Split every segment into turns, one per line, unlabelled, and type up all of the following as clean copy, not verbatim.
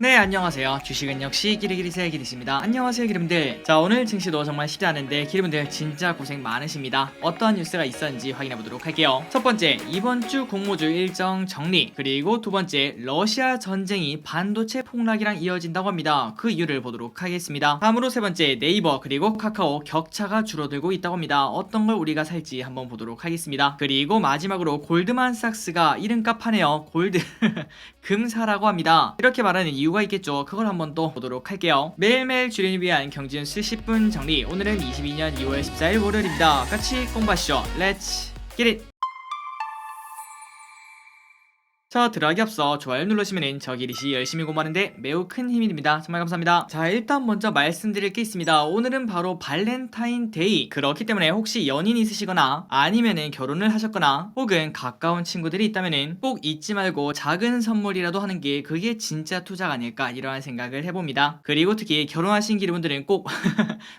네, 안녕하세요. 주식은 역시 기리기리새 기리십니다. 안녕하세요, 기름들. 자, 오늘 증시도 정말 쉽지 않은데 기름들 진짜 고생 많으십니다. 어떠한 뉴스가 있었는지 확인해 보도록 할게요. 첫 번째, 이번 주 공모주 일정 정리, 그리고 두 번째, 러시아 전쟁이 반도체 폭락이랑 이어진다고 합니다. 그 이유를 보도록 하겠습니다. 다음으로 세 번째, 네이버 그리고 카카오 격차가 줄어들고 있다고 합니다. 어떤 걸 우리가 살지 한번 보도록 하겠습니다. 그리고 마지막으로 골드만삭스가 이름값 하네요. 골드 금 사라고 합니다. 이렇게 말하는 이유가 있겠죠. 그걸 한번 또 보도록 할게요. 매일매일 주린을 위한 경제뉴스 10분 정리. 오늘은 22년 2월 14일 월요일입니다. 같이 공부하시죠. 렛츠 기릿. 자, 들어가기 앞서 좋아요 눌러주시면 저 기릿이 열심히 공부하는데 매우 큰 힘이 됩니다. 정말 감사합니다. 자, 일단 먼저 말씀드릴 게 있습니다. 오늘은 바로 발렌타인데이. 그렇기 때문에 혹시 연인 있으시거나 아니면은 결혼을 하셨거나 혹은 가까운 친구들이 있다면은 꼭 잊지 말고 작은 선물이라도 하는 게 그게 진짜 투자가 아닐까 이러한 생각을 해봅니다. 그리고 특히 결혼하신 기리분들은 꼭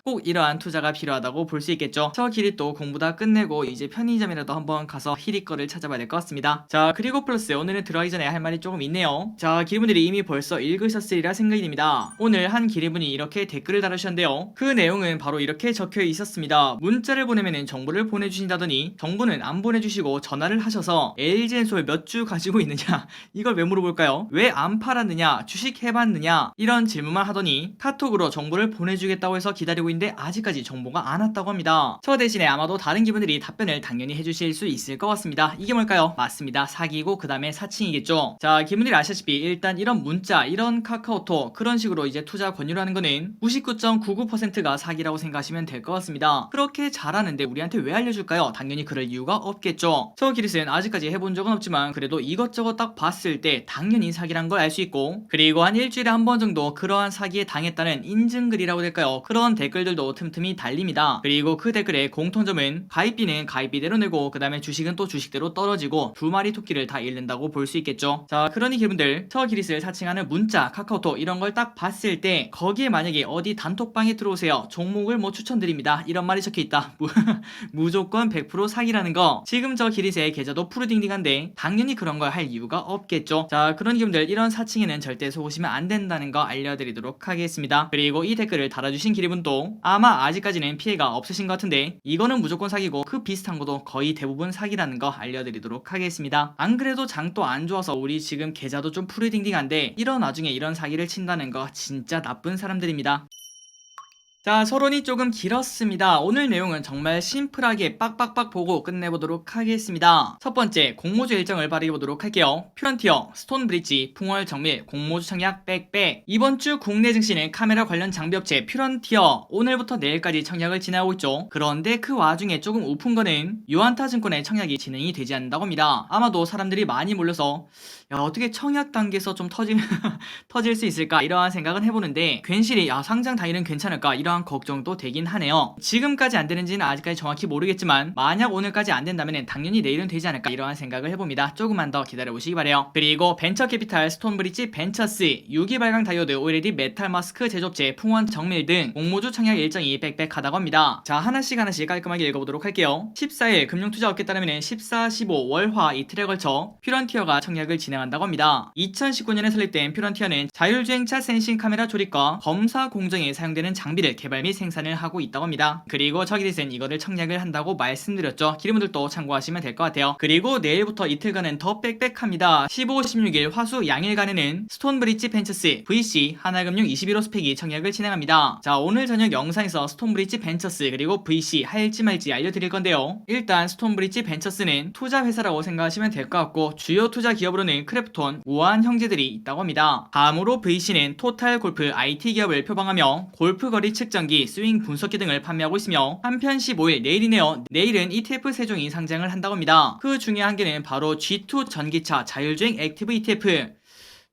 꼭 이러한 투자가 필요하다고 볼 수 있겠죠. 저 기릿도 공부 다 끝내고 이제 편의점이라도 한번 가서 히리 거를 찾아봐야 될 것 같습니다. 자, 그리고 플러스 오늘은 들어가기 전에 할 말이 조금 있네요. 자, 기리분들이 이미 벌써 읽으셨으리라 생각이 됩니다. 오늘 한 기리분이 이렇게 댓글을 달아주셨는데요. 그 내용은 바로 이렇게 적혀 있었습니다. 문자를 보내면은 정보를 보내주신다더니 정보는 안 보내주시고 전화를 하셔서 LG엔솔 몇 주 가지고 있느냐 이걸 왜 물어볼까요? 왜 안 팔았느냐, 주식 해봤느냐 이런 질문만 하더니 카톡으로 정보를 보내주겠다고 해서 기다리고 있는데 아직까지 정보가 안 왔다고 합니다. 저 대신에 아마도 다른 기분들이 답변을 당연히 해주실 수 있을 것 같습니다. 이게 뭘까요? 맞습니다. 사기고 그 다음에 사칭이겠죠. 자, 기분들이 아시다시피 일단 이런 문자, 이런 카카오톡 그런 식으로 이제 투자 권유를 하는 거는 99.99%가 사기라고 생각하시면 될 것 같습니다. 그렇게 잘하는데 우리한테 왜 알려줄까요? 당연히 그럴 이유가 없겠죠. 저 기릿은 아직까지 해본 적은 없지만 그래도 이것저것 딱 봤을 때 당연히 사기란 걸 알 수 있고, 그리고 한 일주일에 한 번 정도 그러한 사기에 당했다는 인증글이라고 될까요? 그런 댓글들도 틈틈이 달립니다. 그리고 그 댓글의 공통점은 가입비는 가입비대로 내고 그 다음에 주식은 또 주식대로 떨어지고 두 마리 토끼를 다 잃는다고 볼 수 있겠죠. 자, 그러니 기분들 저 기릿을 사칭하는 문자, 카카오톡 이런 걸 딱 봤을 때 거기에 만약에 어디 단톡방에 들어오세요, 종목을 뭐 추천드립니다 이런 말이 적혀있다. 무조건 100% 사기라는 거. 지금 저 기릿의 계좌도 푸르딩딩한데 당연히 그런 걸 할 이유가 없겠죠. 자, 그런 기분들 이런 사칭에는 절대 속으시면 안 된다는 거 알려드리도록 하겠습니다. 그리고 이 댓글을 달아주신 기리분도 아마 아직까지는 피해가 없으신 것 같은데 이거는 무조건 사기고 그 비슷한 것도 거의 대부분 사기라는 거 알려드리도록 하겠습니다. 안 그래도 장도 안 좋아서 우리 지금 계좌도 좀 푸르딩딩한데 이런 와중에 이런 사기를 친다는 거 진짜 나쁜 사람들입니다. 자, 서론이 조금 길었습니다. 오늘 내용은 정말 심플하게 빡빡빡 보고 끝내보도록 하겠습니다. 첫 번째, 공모주 일정을 발휘해보도록 할게요. 퓨런티어, 스톤브릿지, 풍월 정밀, 공모주 청약 빽빽. 이번 주 국내 증시는 카메라 관련 장비업체 퓨런티어 오늘부터 내일까지 청약을 진행하고 있죠. 그런데 그 와중에 조금 우픈 거는 유안타증권의 청약이 진행이 되지 않는다고 합니다. 아마도 사람들이 많이 몰려서 야, 어떻게 청약 단계에서 좀 터질 수 있을까 이러한 생각은 해보는데 괜시리 상장 당일은 괜찮을까 이러한 걱정도 되긴 하네요. 지금까지 안 되는지는 아직까지 정확히 모르겠지만 만약 오늘까지 안 된다면 당연히 내일은 되지 않을까 이러한 생각을 해봅니다. 조금만 더 기다려보시기 바래요. 그리고 벤처캐피탈, 스톤브릿지 벤처스, 유기발광 다이오드, 오일레디 메탈 마스크 제조업체, 풍원 정밀 등 공모주 청약 일정이 빽빽하다고 합니다. 자, 하나씩 깔끔하게 읽어보도록 할게요. 14일 금융투자업계 따르면 14, 15 월화 이틀에 걸쳐 퓨런티어가 청약을 진행한다고 합니다. 2019년에 설립된 퓨런티어는 자율주행차 센싱 카메라 조립과 검사 공정에 사용되는 장비를 개발 및 생산을 하고 있다고 합니다. 그리고 저기릿은 이거를 청약을 한다고 말씀드렸죠. 기름들도 참고하시면 될 것 같아요. 그리고 내일부터 이틀간은 더 빽빽합니다. 15, 16일 화수 양일간에는 스톤브릿지 벤처스, VC, 하나금융 21호 스펙이 청약을 진행합니다. 자, 오늘 저녁 영상에서 스톤브릿지 벤처스 그리고 VC 할지 말지 알려드릴 건데요. 일단 스톤브릿지 벤처스는 투자 회사라고 생각하시면 될 것 같고 주요 투자 기업으로는 크래프톤, 우아한 형제들이 있다고 합니다. 다음으로 VC는 토탈 골프 IT 기업을 표방하며 골프 거리 측정기, 스윙 분석기 등을 판매하고 있으며 한편 15일 내일이네요. 내일은 ETF 3종이 상장을 한다고 합니다. 그 중에 한 개는 바로 G2 전기차 자율주행 액티브 ETF.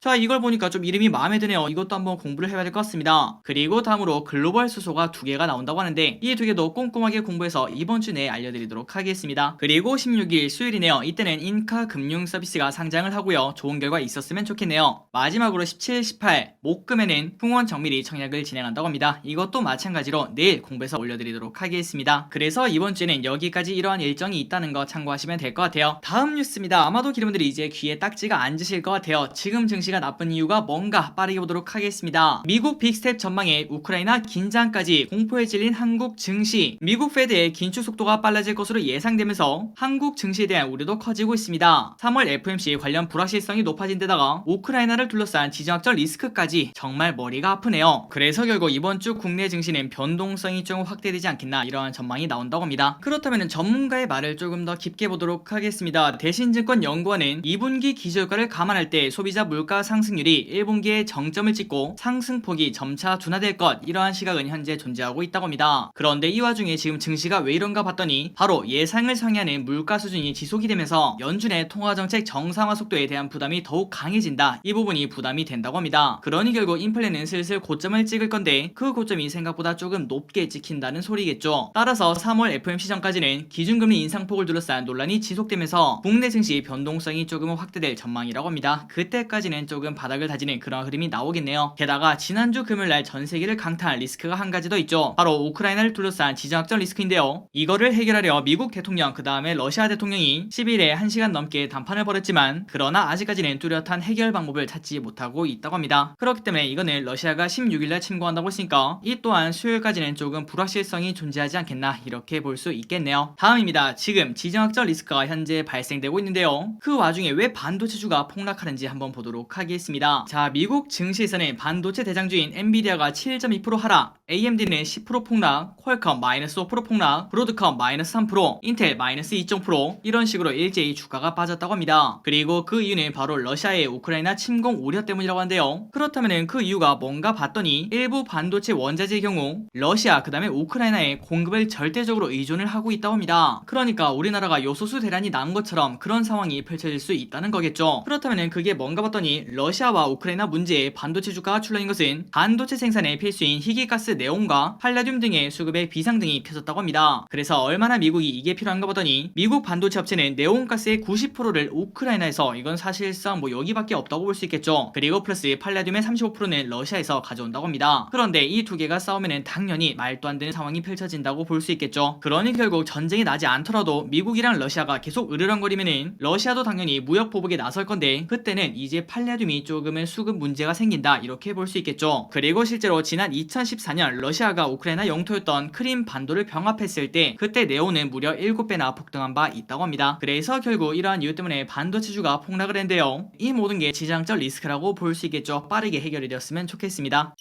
자, 이걸 보니까 좀 이름이 마음에 드네요. 이것도 한번 공부를 해봐야 될 것 같습니다. 그리고 다음으로 글로벌 수소가 2개가 나온다고 하는데 이 2개도 꼼꼼하게 공부해서 이번 주 내에 알려드리도록 하겠습니다. 그리고 16일 수요일이네요. 이때는 인카 금융 서비스가 상장을 하고요. 좋은 결과 있었으면 좋겠네요. 마지막으로 17, 18 목금에는 풍원 정밀이 청약을 진행한다고 합니다. 이것도 마찬가지로 내일 공부해서 올려드리도록 하겠습니다. 그래서 이번 주에는 여기까지 이러한 일정이 있다는 거 참고하시면 될 것 같아요. 다음 뉴스입니다. 아마도 기름들이 이제 귀에 딱지가 앉으실 것 같아요. 지금 증시 증시가 나쁜 이유가 뭔가 빠르게 보도록 하겠습니다. 미국 빅스텝 전망에 우크라이나 긴장까지 공포에 질린 한국 증시. 미국 페드의 긴축 속도가 빨라질 것으로 예상되면서 한국 증시에 대한 우려도 커지고 있습니다. 3월 FOMC 관련 불확실성이 높아진 데다가 우크라이나를 둘러싼 지정학적 리스크까지 정말 머리가 아프네요. 그래서 결국 이번 주 국내 증시는 변동성이 조금 확대되지 않겠나 이러한 전망이 나온다고 합니다. 그렇다면 전문가의 말을 조금 더 깊게 보도록 하겠습니다. 대신증권 연구원은 2분기 기저효과를 감안할 때 소비자 물가 상승률이 1분기에 정점을 찍고 상승폭이 점차 둔화될 것, 이러한 시각은 현재 존재하고 있다고 합니다. 그런데 이 와중에 지금 증시가 왜 이런가 봤더니 바로 예상을 상회하는 물가 수준이 지속이 되면서 연준의 통화정책 정상화 속도에 대한 부담이 더욱 강해진다, 이 부분이 부담이 된다고 합니다. 그러니 결국 인플레는 슬슬 고점을 찍을 건데 그 고점이 생각보다 조금 높게 찍힌다는 소리겠죠. 따라서 3월 FOMC 전까지는 기준금리 인상폭을 둘러싼 논란이 지속되면서 국내 증시 변동성이 조금은 확대될 전망이라고 합니다. 그때까지는 조금 바닥을 다지는 그런 흐름이 나오겠네요. 게다가 지난주 금요일날 전세계를 강타한 리스크가 한 가지 더 있죠. 바로 우크라이나를 둘러싼 지정학적 리스크인데요. 이거를 해결하려 미국 대통령 그 다음에 러시아 대통령이 10일에 1시간 넘게 담판을 벌였지만 그러나 아직까지는 뚜렷한 해결 방법을 찾지 못하고 있다고 합니다. 그렇기 때문에 이거는 러시아가 16일날 침공한다고 했으니까 이 또한 수요일까지는 조금 불확실성이 존재하지 않겠나 이렇게 볼 수 있겠네요. 다음입니다. 지금 지정학적 리스크가 현재 발생되고 있는데요. 그 와중에 왜 반도체주가 폭락하는지 한번 보도록 하겠습니다. 자, 미국 증시에서는 반도체 대장주인 엔비디아가 7.2% 하락, AMD는 10% 폭락, 퀄컴 마이너스 5% 폭락, 브로드컴 마이너스 3%, 인텔 마이너스 2.0% 이런 식으로 일제히 주가가 빠졌다고 합니다. 그리고 그 이유는 바로 러시아의 우크라이나 침공 우려 때문이라고 하는데요. 그렇다면 그 이유가 뭔가 봤더니 일부 반도체 원자재의 경우 러시아 그 다음에 우크라이나에 공급을 절대적으로 의존을 하고 있다고 합니다. 그러니까 우리나라가 요소수 대란이 난 것처럼 그런 상황이 펼쳐질 수 있다는 거겠죠. 그렇다면 그게 뭔가 봤더니 러시아와 우크라이나 문제에 반도체 주가가 출렁인 것은 반도체 생산의 필수인 희귀가스 네온과 팔라듐 등의 수급에 비상등이 펴졌다고 합니다. 그래서 얼마나 미국이 이게 필요한가 보더니 미국 반도체 업체는 네온가스의 90%를 우크라이나에서, 이건 사실상 뭐 여기밖에 없다고 볼 수 있겠죠. 그리고 플러스 팔라듐의 35%는 러시아에서 가져온다고 합니다. 그런데 이 두 개가 싸우면은 당연히 말도 안 되는 상황이 펼쳐진다고 볼 수 있겠죠. 그러니 결국 전쟁이 나지 않더라도 미국이랑 러시아가 계속 으르렁거리면은 러시아도 당연히 무역 보복에 나설 건데 그때는 이제 팔라듐이 조금은 수급 문제가 생긴다 이렇게 볼 수 있겠죠. 그리고 실제로 지난 2014년 러시아가 우크라이나 영토였던 크림 반도를 병합했을 때 그때 네온은 무려 7배나 폭등한 바 있다고 합니다. 그래서 결국 이러한 이유 때문에 반도체주가 폭락을 했는데요. 이 모든 게 지정학적 리스크라고 볼 수 있겠죠. 빠르게 해결이 되었으면 좋겠습니다.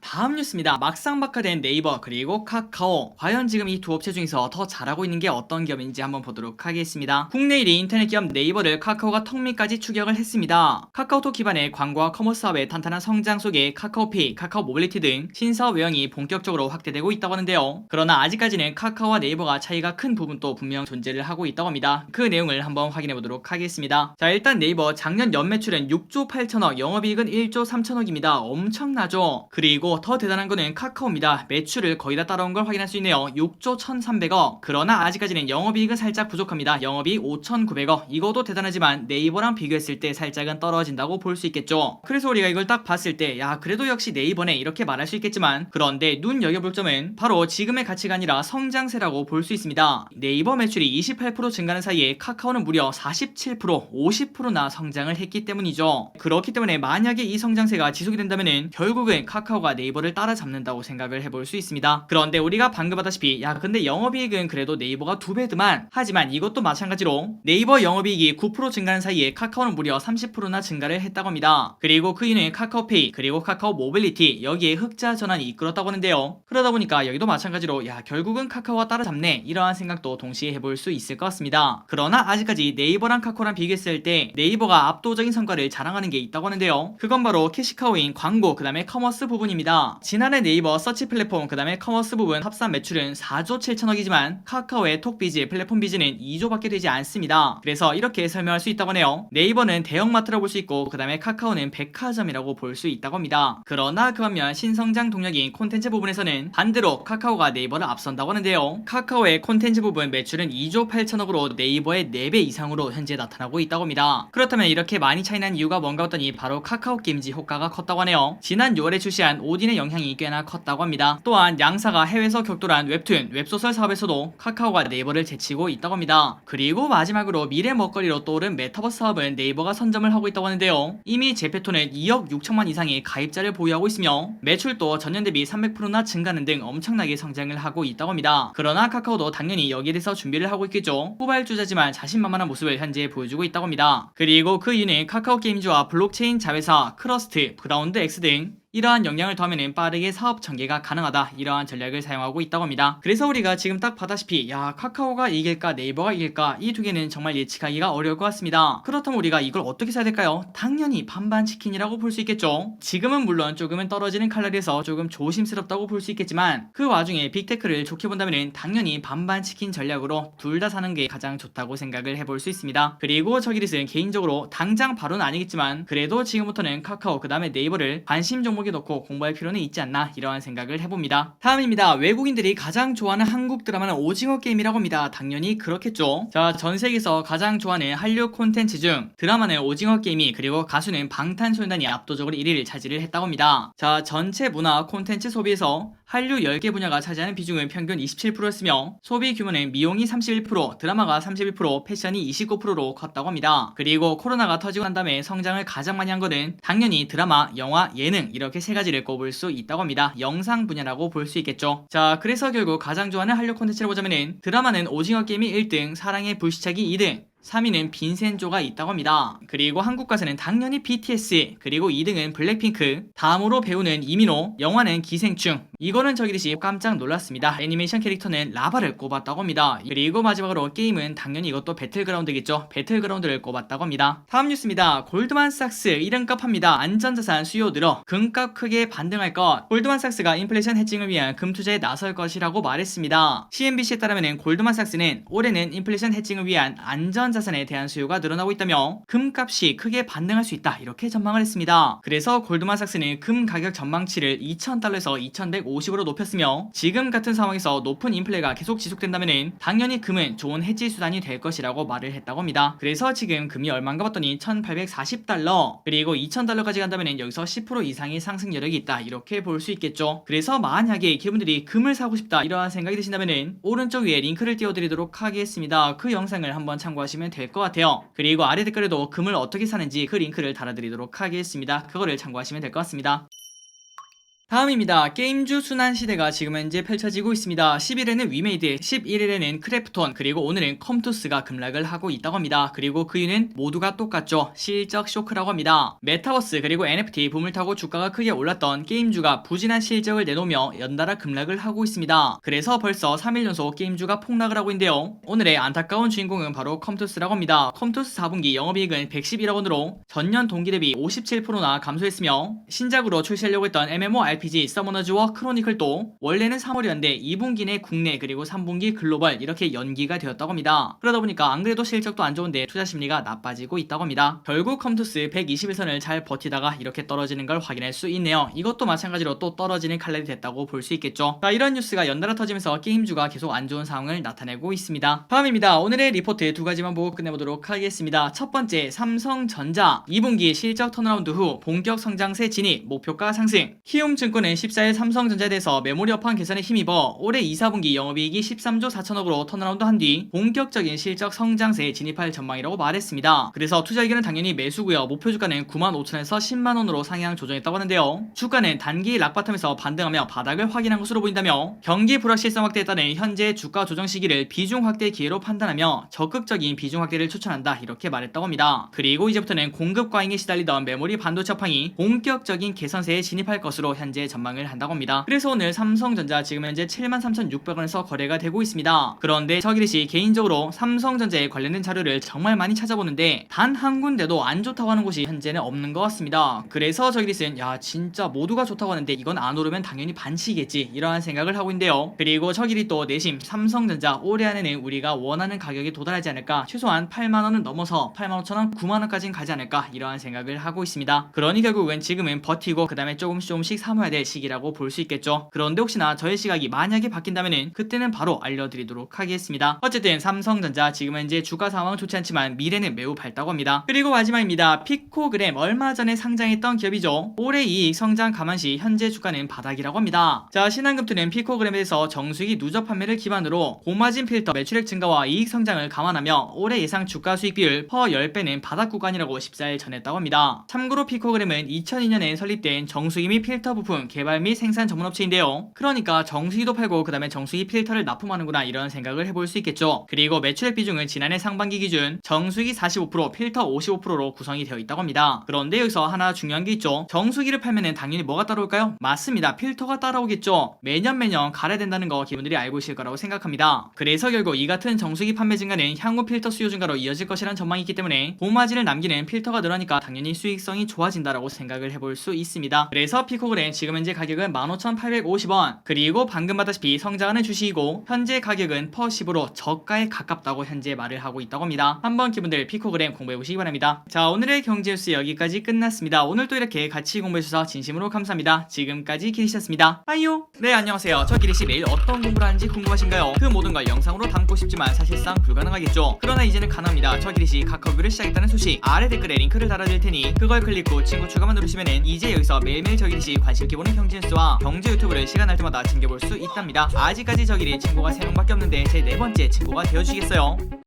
다음 뉴스입니다. 막상막하된 네이버 그리고 카카오, 과연 지금 이 두 업체 중에서 더 잘하고 있는 게 어떤 기업인지 한번 보도록 하겠습니다. 국내 1위 인터넷 기업 네이버를 카카오가 턱밑까지 추격을 했습니다. 카카오톡 기반의 광고와 커머스 사업의 탄탄한 성장 속에 카카오페이, 카카오 모빌리티 등 신사업 외형이 본격적으로 확대되고 있다고 하는데요. 그러나 아직까지는 카카오와 네이버가 차이가 큰 부분도 분명 존재를 하고 있다고 합니다. 그 내용을 한번 확인해 보도록 하겠습니다. 자, 일단 네이버 작년 연매출은 6조 8천억, 영업이익은 1조 3천억입니다. 엄청나죠? 그리고 더 대단한 거는 카카오입니다. 매출을 거의 다 따라온 걸 확인할 수 있네요. 6조 1,300억. 그러나 아직까지는 영업이익은 살짝 부족합니다. 영업이익 5,900억. 이것도 대단하지만 네이버랑 비교했을 때 살짝은 떨어진다고 볼 수 있겠죠. 그래서 우리가 이걸 딱 봤을 때 야, 그래도 역시 네이버네 이렇게 말할 수 있겠지만, 그런데 눈여겨볼 점은 바로 지금의 가치가 아니라 성장세라고 볼 수 있습니다. 네이버 매출이 28% 증가하는 사이에 카카오는 무려 47%, 50%나 성장을 했기 때문이죠. 그렇기 때문에 만약에 이 성장세가 지속이 된다면은 결국은 카카오가 네이버를 따라잡는다고 생각을 해볼 수 있습니다. 그런데 우리가 방금 봤다시피 야, 근데 영업이익은 그래도 네이버가 2배드만, 하지만 이것도 마찬가지로 네이버 영업이익이 9% 증가하는 사이에 카카오는 무려 30%나 증가를 했다고 합니다. 그리고 그 이유는 카카오페이 그리고 카카오 모빌리티, 여기에 흑자 전환이 이끌었다고 하는데요. 그러다 보니까 여기도 마찬가지로 야, 결국은 카카오가 따라잡네 이러한 생각도 동시에 해볼 수 있을 것 같습니다. 그러나 아직까지 네이버랑 카카오랑 비교했을 때 네이버가 압도적인 성과를 자랑하는 게 있다고 하는데요. 그건 바로 캐시카우인 광고 그 다음에 커머스 부분입니다. 지난해 네이버 서치 플랫폼 그 다음에 커머스 부분 합산 매출은 4조 7천억이지만 카카오의 톡비즈, 플랫폼 비즈는 2조밖에 되지 않습니다. 그래서 이렇게 설명할 수 있다고 하네요. 네이버는 대형마트라고 볼 수 있고 그 다음에 카카오는 백화점이라고 볼 수 있다고 합니다. 그러나 그 반면 신성장 동력인 콘텐츠 부분에서는 반대로 카카오가 네이버를 앞선다고 하는데요. 카카오의 콘텐츠 부분 매출은 2조 8천억으로 네이버의 4배 이상으로 현재 나타나고 있다고 합니다. 그렇다면 이렇게 많이 차이난 이유가 뭔가 했더니 바로 카카오 게임즈 효과가 컸다고 하네요. 지난 6월에 출시한 오딘의 영향이 꽤나 컸다고 합니다. 또한 양사가 해외에서 격돌한 웹툰, 웹소설 사업에서도 카카오가 네이버를 제치고 있다고 합니다. 그리고 마지막으로 미래 먹거리로 떠오른 메타버스 사업은 네이버가 선점을 하고 있다고 하는데요. 이미 제페토는 2억 6천만 이상의 가입자를 보유하고 있으며 매출도 전년 대비 300%나 증가하는 등 엄청나게 성장을 하고 있다고 합니다. 그러나 카카오도 당연히 여기에 대해서 준비를 하고 있겠죠. 후발주자지만 자신만만한 모습을 현재 보여주고 있다고 합니다. 그리고 그 이유는 카카오 게임즈와 블록체인 자회사 크러스트, 그라운드 X 등 이러한 역량을 더하면 빠르게 사업 전개가 가능하다, 이러한 전략을 사용하고 있다고 합니다. 그래서 우리가 지금 딱 봐다시피 카카오가 이길까 네이버가 이길까 이 두 개는 정말 예측하기가 어려울 것 같습니다. 그렇다면 우리가 이걸 어떻게 사야 될까요? 당연히 반반 치킨이라고 볼 수 있겠죠. 지금은 물론 조금은 떨어지는 칼날에서 조금 조심스럽다고 볼 수 있겠지만 그 와중에 빅테크를 좋게 본다면 당연히 반반 치킨 전략으로 둘 다 사는 게 가장 좋다고 생각을 해볼 수 있습니다. 그리고 저기릿은 개인적으로 당장 바로는 아니겠지만 그래도 지금부터는 카카오 그 다음에 네이버를 관심 종목 넣고 공부할 필요는 있지 않나, 이러한 생각을 해봅니다. 다음입니다. 외국인들이 가장 좋아하는 한국 드라마는 오징어 게임이라고 합니다. 당연히 그렇겠죠. 자, 전 세계에서 가장 좋아하는 한류 콘텐츠 중 드라마는 오징어 게임이, 그리고 가수는 방탄소년단이 압도적으로 1위를 차지를 했다고 합니다. 자, 전체 문화 콘텐츠 소비에서 한류 10개 분야가 차지하는 비중은 평균 27%였으며 소비 규모는 미용이 31%, 드라마가 31%, 패션이 29%로 컸다고 합니다. 그리고 코로나가 터지고 난 다음에 성장을 가장 많이 한 것은 당연히 드라마, 영화, 예능 이렇게 세 가지를 꼽을 수 있다고 합니다. 영상 분야라고 볼 수 있겠죠. 자, 그래서 결국 가장 좋아하는 한류 콘텐츠를 보자면은 드라마는 오징어 게임이 1등, 사랑의 불시착이 2등, 3위는 빈센조가 있다고 합니다. 그리고 한국 가수는 당연히 BTS, 그리고 2등은 블랙핑크, 다음으로 배우는 이민호, 영화는 기생충. 이거는 저기듯이 깜짝 놀랐습니다. 애니메이션 캐릭터는 라바를 꼽았다고 합니다. 그리고 마지막으로 게임은 당연히 이것도 배틀그라운드겠죠. 배틀그라운드를 꼽았다고 합니다. 다음 뉴스입니다. 골드만삭스 이름값 합니다. 안전자산 수요 늘어, 금값 크게 반등할 것. 골드만삭스가 인플레이션 해칭을 위한 금투자에 나설 것이라고 말했습니다. CNBC에 따르면 골드만삭스는 올해는 인플레이션 해칭을 위한 안전자산에 대한 수요가 늘어나고 있다며 금값이 크게 반등할 수 있다, 이렇게 전망을 했습니다. 그래서 골드만삭스는 금 가격 전망치를 2,000달러에서 2,150으로 높였으며 지금 같은 상황에서 높은 인플레가 계속 지속된다면 당연히 금은 좋은 해지 수단이 될 것이라고 말을 했다고 합니다. 그래서 지금 금이 얼마인가 봤더니 1,840달러, 그리고 2,000달러까지 간다면 여기서 10% 이상의 상승 여력이 있다, 이렇게 볼 수 있겠죠. 그래서 만약에 여러분들이 금을 사고 싶다 이러한 생각이 드신다면 오른쪽 위에 링크를 띄워드리도록 하겠습니다. 그 영상을 한번 참고하시면 될 것 같아요. 그리고 아래 댓글에도 금을 어떻게 사는지 그 링크를 달아드리도록 하겠습니다. 그거를 참고하시면 될 것 같습니다. 다음입니다. 게임주 순환시대가 지금 현재 펼쳐지고 있습니다. 10일에는 위메이드, 11일에는 크래프톤, 그리고 오늘은 컴투스가 급락을 하고 있다고 합니다. 그리고 그 이유는 모두가 똑같죠. 실적 쇼크라고 합니다. 메타버스 그리고 NFT 붐을 타고 주가가 크게 올랐던 게임주가 부진한 실적을 내놓으며 연달아 급락을 하고 있습니다. 그래서 벌써 3일 연속 게임주가 폭락을 하고 있는데요. 오늘의 안타까운 주인공은 바로 컴투스라고 합니다. 컴투스 4분기 영업이익은 111억 원으로 전년 동기 대비 57%나 감소했으며 신작으로 출시하려고 했던 MMORPG 서머너즈 워 크로니클도 원래는 3월이었는데 2분기 내 국내 그리고 3분기 글로벌 이렇게 연기가 되었다고 합니다. 그러다 보니까 안 그래도 실적도 안 좋은데 투자 심리가 나빠지고 있다고 합니다. 결국 컴투스 121선을 잘 버티다가 이렇게 떨어지는 걸 확인할 수 있네요. 이것도 마찬가지로 또 떨어지는 칼날이 됐다고 볼 수 있겠죠. 자, 이런 뉴스가 연달아 터지면서 게임주가 계속 안 좋은 상황을 나타내고 있습니다. 다음입니다. 오늘의 리포트 두 가지만 보고 끝내보도록 하겠습니다. 첫 번째, 삼성전자 2분기 실적 턴어라운드 후 본격 성장세 진입, 목표가 상승. 키움증권은 14일 삼성전자에 대해서 메모리 업황 개선에 힘입어 올해 2, 4분기 영업이익이 13조 4천억으로 턴어라운드 한 뒤 본격적인 실적 성장세에 진입할 전망이라고 말했습니다. 그래서 투자 의견은 당연히 매수고요. 목표 주가는 95,000원에서 10만원으로 상향 조정했다고 하는데요. 주가는 단기 락바텀에서 반등하며 바닥을 확인한 것으로 보인다며 경기 불확실성 확대에 따른 현재 주가 조정 시기를 비중 확대 기회로 판단하며 적극적인 비중 확대를 추천한다, 이렇게 말했다고 합니다. 그리고 이제부터는 공급 과잉에 시달리던 메모리 반도체 업황이 본격적인 개선세에 진입할 것으로 현재 전망을 한다고 합니다. 그래서 오늘 삼성전자 지금 현재 73,600원에서 거래가 되고 있습니다. 그런데 저기릿이 개인적으로 삼성전자에 관련된 자료를 정말 많이 찾아보는데 단 한 군데도 안 좋다고 하는 곳이 현재는 없는 것 같습니다. 그래서 저기릿은 진짜 모두가 좋다고 하는데 이건 안 오르면 당연히 반칙이겠지, 이러한 생각을 하고 있는데요. 그리고 저기릿 또 내심 삼성전자 올해 안에는 우리가 원하는 가격에 도달하지 않을까, 최소한 8만원은 넘어서 85,000원, 9만원까지는 가지 않을까, 이러한 생각을 하고 있습니다. 그러니 결국은 지금은 버티고 그 다음에 조금씩 사모해야 참고해야 될 시기라고 볼 수 있겠죠. 그런데 혹시나 저의 시각이 만약에 바뀐다면은 그때는 바로 알려드리도록 하겠습니다. 어쨌든 삼성전자 지금 현재 주가 상황은 좋지 않지만 미래는 매우 밝다고 합니다. 그리고 마지막입니다. 피코그램 얼마 전에 상장했던 기업이죠. 올해 이익 성장 감안시 현재 주가는 바닥이라고 합니다. 자, 신한금투는 피코그램에 대해서 정수기 누적 판매를 기반으로 고마진 필터 매출액 증가와 이익 성장을 감안하며 올해 예상 주가 수익 비율 퍼 10배는 바닥 구간이라고 14일 전했다고 합니다. 참고로 피코그램은 2002년에 설립된 정수기 및 필터 부품 개발 및 생산 전문업체인데요. 그러니까 정수기도 팔고 그 다음에 정수기 필터를 납품하는구나 이런 생각을 해볼 수 있겠죠. 그리고 매출액 비중은 지난해 상반기 기준 정수기 45%, 필터 55%로 구성이 되어 있다고 합니다. 그런데 여기서 하나 중요한 게 있죠. 정수기를 팔면은 당연히 뭐가 따라올까요? 맞습니다. 필터가 따라오겠죠. 매년 갈아야 된다는 거 기분들이 알고 있을 거라고 생각합니다. 그래서 결국 이 같은 정수기 판매 증가는 향후 필터 수요 증가로 이어질 것이라는 전망이 있기 때문에 고마진을 남기는 필터가 늘어나니까 당연히 수익성이 좋아진다라고 생각을 해볼 수 있습니다. 그래서 피코그램 지금 현재 가격은 15,850원, 그리고 방금 봤다시피 성장하는 주식이고 현재 가격은 퍼 10으로 저가에 가깝다고 현재 말을 하고 있다고 합니다. 한번 기분들 피코그램 공부해보시기 바랍니다. 자, 오늘의 경제뉴스 여기까지 끝났습니다. 오늘 또 이렇게 같이 공부해주셔서 진심으로 감사합니다. 지금까지 기리씨였습니다. 빠이요. 네, 안녕하세요. 저 기리씨 매일 어떤 공부를 하는지 궁금하신가요? 그 모든 걸 영상으로 담고 싶지만 사실상 불가능하겠죠. 그러나 이제는 가능합니다. 저 기리씨 카카오뷰를 시작했다는 소식 아래 댓글에 링크를 달아드릴 테니 그걸 클릭 후 친구 추가만 누르시면은 이제 여기서 매일매일 저 기리씨 관심 있게 보는 경제뉴스와 경제 유튜브를 시간 날 때마다 챙겨볼 수 있답니다. 아직까지 저 기리 친구가 3명밖에 없는데 제 4번째 친구가 되어주시겠어요?